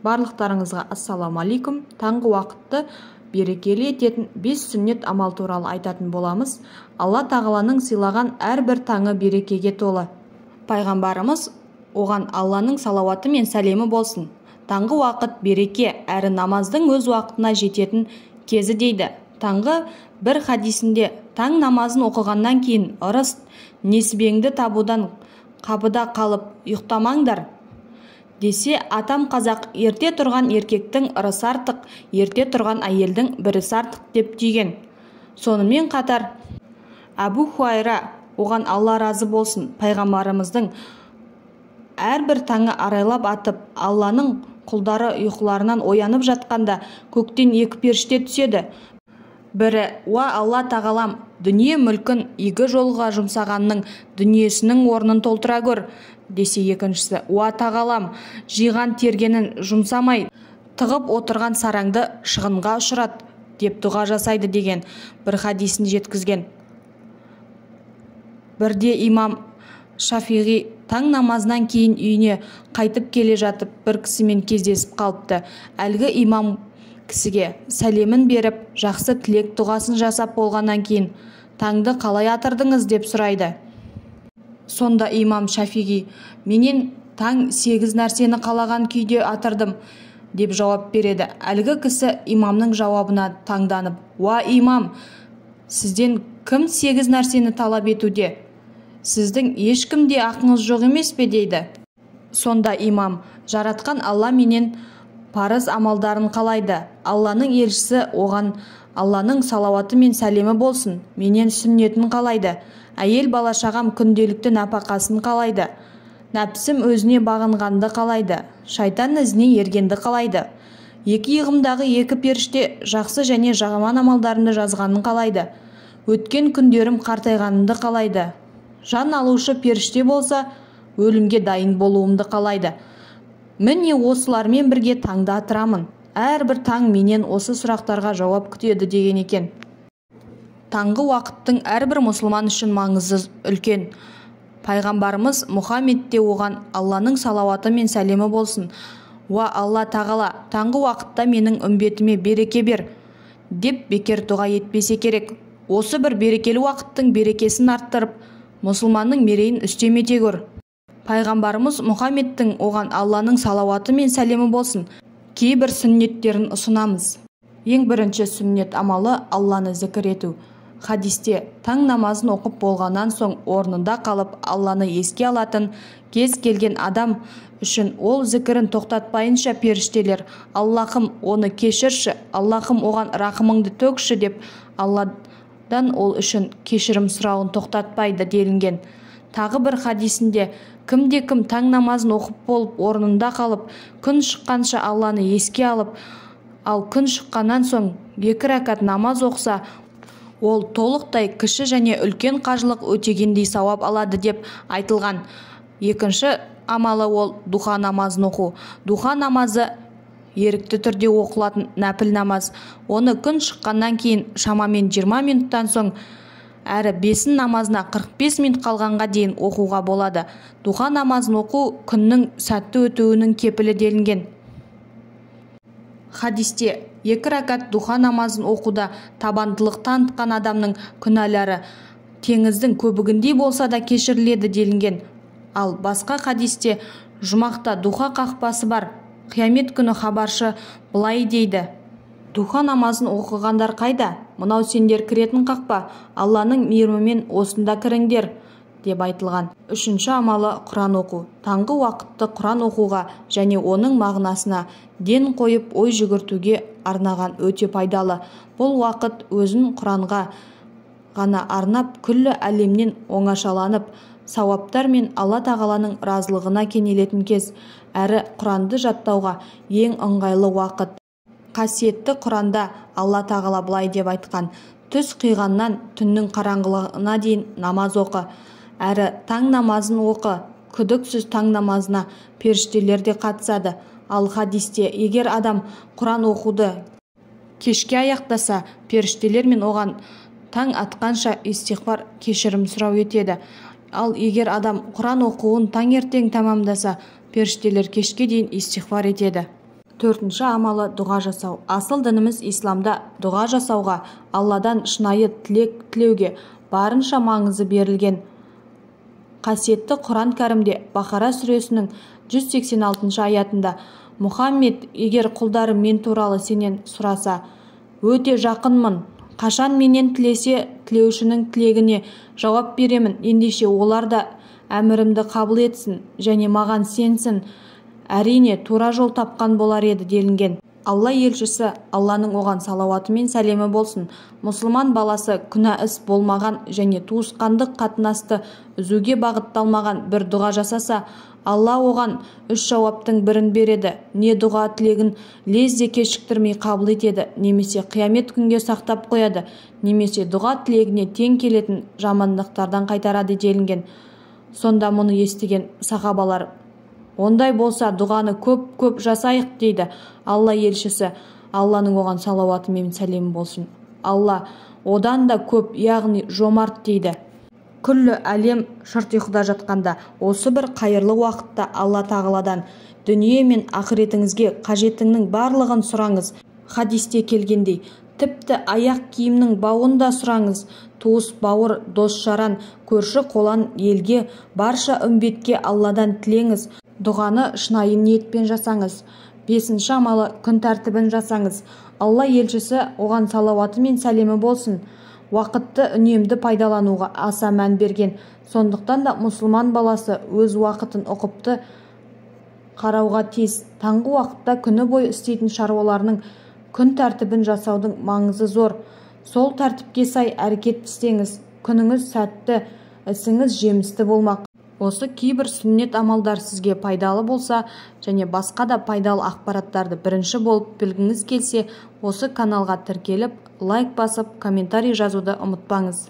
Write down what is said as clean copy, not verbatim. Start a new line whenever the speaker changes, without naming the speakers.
Барлықтарыңызға ассалаумалейкум. Таңғы уақытты берекелі ететін 5 сүннет амал туралы айтатын боламыз. Алла тағаланың сыйлаған әрбір таңы берекеге толы. Пайғамбарымыз оған Алланың салауаты мен сәлемі болсын. Таңғы уақыт береке әрі намаздың өз уақытына жететін кезі дейді. Таңғы бір хадисінде таң намазын оқығаннан кейін ырыс несібеңді табудан қапыда қалып ұйықтамаңдар десе, атам қазақ ерте тұрған еркектің ырысы артық, ерте тұрған әйелдің бірісі артық деп түйген. Сонымен қатар Абу Хуайра, оған Алла разы болсын, пайғамбарымыздың әрбір таңы арайлап атып, Алланың құлдары ұйқыларынан оянып жатқанда көктен 2 періште түседі. Бірі: «Уа Алла тағалам, дүние мүлкін игі жолға жұмсағанның дүниесінің орнын толтыра көр», десе, екіншісі: «Уа тағалам, жиған тергенін жұмсамай тығып отырған сараңды шығынға ұшырат», деп дұға жасайды деген бір хадисін жеткізген. Бірде имам Шафиғи таң намазынан кейін үйіне қайтып келе жатып бір кісімен кездесіп қалыпты. Әлгі имам кісіге сәлемін беріп, жақсы тілек дұғасын жасап болғаннан кейін: «Таңды қалай атырдыңыз?» деп сұрайды. Сонда имам Шафиғи: «Менен таң 8 нәрсені қалаған күйде атырдым», деп жауап береді. Әлгі кісі имамның жауабына таңданып: «Уа имам, сізден кім 8 нәрсені талап етуде? Сіздің ешкімде ақыңыз жоқ емес пе?» дейді. Сонда имам: «Жаратқан Алла менен парыз амалдарын қалайды. Алланың елшісі оған Алланың салауаты мен сәлемі болсын, менен сүннетін қалайды. Әйел бала-шағам күнделікті нәпақасын қалайды. Нәпсім өзіне бағынғанды қалайды. Шайтан ізіне ергенді қалайды. Екі иығымдағы 2 періште жақсы және жаман амалдарымды жазғанын қалайды. Өткен күндерім қартайғанымды қалайды. Жан алушы періште болса, өлімге дайын болуымды қалайды. Міне осылармен бірге таңды атырамын. Әрбір таң менен осы сұрақтарға жауап күтеді» деген екен. Таңғы уақыттың әрбір мұсылман үшін маңызы үлкен. Пайғамбарымыз Мұхаммед те оған Алланың салауаты мен сәлемі болсын: «Уа Алла тағала, таңғы уақытта менің үмбетіме береке бер», деп бекер дұға етпесе керек. Осы бір берекелі уақыттың берекесін арттырып, мұсылманның мерейін үстем ете көр. Пайғамбарымыз Мұхаммедтің оған Алланың салауаты мен сәлемі болсын кейбір сүннеттерін ұсынамыз. Ең бірінші сүннет амалы Алланы зікір ету. Хадисте таң намазын оқып болғаннан соң орнында қалып Алланы еске алатын кез келген адам үшін ол зікірін тоқтатпайынша періштелер: «Аллахым, оны кешірші, Аллахым, оған рақымыңды төкші», деп Алладан ол үшін кешірім сұрауын тоқтатпайды делінген. Тағы бір хадисінде: «Кімде-кім таң намазын оқып болып орнында қалып, күн шыққанша Алланы еске алып, ал күн шыққаннан соң 2 рәкат намаз оқса, ол толықтай кіші және үлкен қажылық өтегендей сауап алады» деп айтылған. Екінші амалы ол духа намазын оқу. Духа намазы ерікті түрде оқылатын нәпіл намаз. Оны күн шыққаннан кейін шамамен 20 минуттан соң әрі 5 намазына 45 минут қалғанға дейін оқуға болады. Духа намазын оқу күннің сәтті өтуінің кепілі делінген. Хадисте 2 рәкат духа намазын оқуда табандылық танытқан адамның күнәлары теңіздің көбігіндей болса да кешіріледі делінген. Ал басқа хадисте жұмақта духа қақпасы бар. Қиямет күні хабаршы былай дейді: «Духа намазын оқығандар қайда? Мынау сендер кіретін қақпа. Алланың мейірімімен осында кіріңдер», деп айтылған. Үшінші амалы Құран оқу. Таңғы уақытты Құран оқуға және оның мағынасына ден қойып ой жүгіртуге арнаған өте пайдалы. Бұл уақыт өзін Құранға ғана арнап, күллі әлемнен оңашаланып, сауаптар мен Алла тағаланың разылығына кенелетін кез, әрі Құранды жаттауға ең ыңғайлы уақыт. Қасиетті Құранда Алла тағала былай деп айтқан: «Түс қиғаннан түннің қараңғылығына дейін намаз оқы, әрі таң намазын оқы. Күдіксіз таң намазына періштелер де қатысады». Ал хадисте: егер адам Құран оқуды кешке аяқтаса, періштелер мен оған таң атқанша истиғфар, кешірім сұрау етеді. Ал егер адам Құран оқуын таңертең тамамдаса, періштелер кешке дейін истиғфар етеді. Төртінші амалы дұға жасау. Асыл дініміз исламда дұға жасауға, Алладан шынайы тілек тілеуге барынша маңызы берілген. Қасиетті Құран кәрімде Бақара сүресінің 186 аятында Мұхаммед, егер құлдарым мен туралы сенен сұраса, өте жақынмын, қашан менен тілесе тілеушінің тілегіне жауап беремін, ендеше олар да әмірімді қабыл етсін және маған сенсін, әрине тура жол тапқан болар еді делінген. Алла елшісі, Алланың оған салауаты мен сәлемі болсын, мұсылман баласы күнә іс болмаған және туысқандық қатынасты үзуге бағытталмаған бір дұға жасаса, Алла оған 3 жауаптың бірін береді: не дұға тілегін лезде кешіктірмей қабыл етеді, немесе қиямет күнге сақтап қояды, немесе дұға тілегіне тең келетін жамандықтардан қайтарады делінген. Сонда мұны естіген сахабалар: ондай болса дұғаны көп жасайық дейді. Алла елшісі, Алланың оған салауаты мен сәлемі болсын, Алла одан да көп, яғни жомарт дейді. Күллі әлем шырт ұйқыда жатқанда, осы бір қайырлы уақытта Алла тағаладан дүние мен ақыретіңізге қажетіңнің барлығын сұраңыз. Хадисте келгендей, тіпті аяқ киімнің бауын да сұраңыз. Туыс бауыр, дос жаран, көрші қолан елге, барша үмбетке Алладан тілеңіз. Дұғаны шынайы ниетпен жасаңыз. 5-ші амалы күн тәртібін жасаңыз. Алла елшісі, оған салауаты мен сәлемі болсын, уақытты үнемді пайдалануға аса мән берген. Сондықтан да мұсылман баласы өз уақытын ұқыпты қарауға тиіс. Таңғы уақытта күні бойы істейтін шаруаларының күн тәртібін жасаудың маңызы зор. Сол тәртіпке сай әрекет істеңіз. Күніңіз сәтті, ісіңіз жемісті болмақ. Осы кейбір сүннет амалдар сізге пайдалы болса және басқа да пайдалы ақпараттарды бірінші болып білгіңіз келсе, осы каналға тіркеліп, лайк басып, комментарий жазуды ұмытпаңыз.